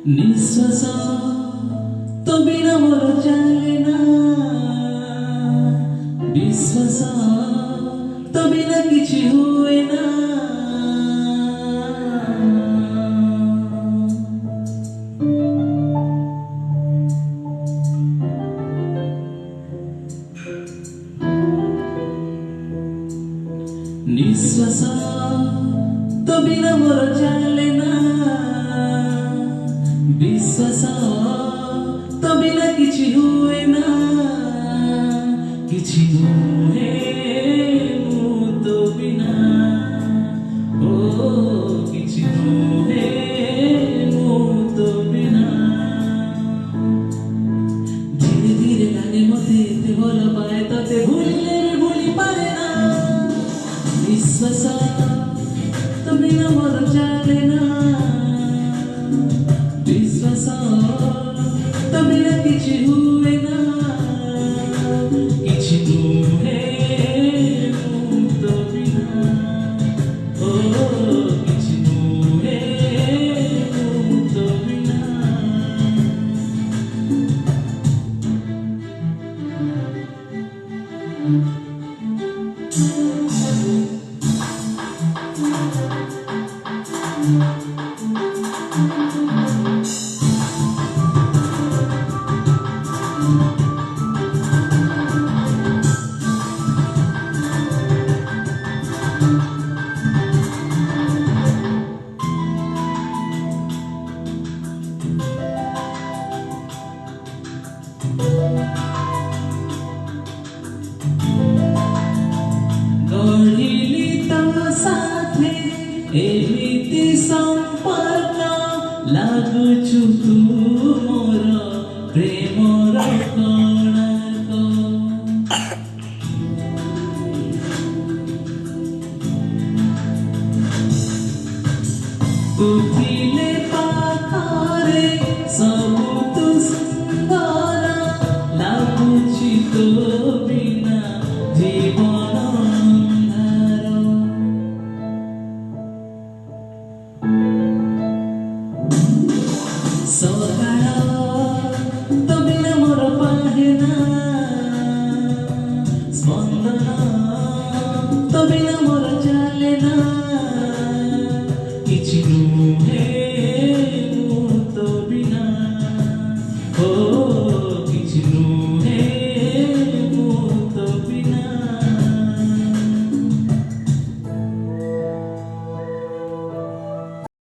निश्वास तो बिना मोर चले ना, विश्वास तो बिना किछि हुए ना। निश्वास तो बिना मोर चले ना, विश्वास तो बिना किछि हुए ना। किछि नुहे मु तो बिना, ओ किछि नुहे मु तो बिना। धीरे धीरे लागे मते एते भल पाए तते भूलिले भूली पारे ना। विश्वास तो बिना मोर चले ना, विश्वास तो बिना किछि हुए ना। किछि नुहे मु तो बिना, ओ किछि नुहे मु तो बिना। गढ़िली तम साथे एमिति संपर्क, लागुछु तू मोर प्रेमर कोणार्क। तू थिले पाखरे सबु तू सुंदर, लागुछि तो बिना जीवन अंधार। सकाळ तो बिना मोर पाहे ना, स्पंदन तो बिना मोर चले ना। किछि नुहे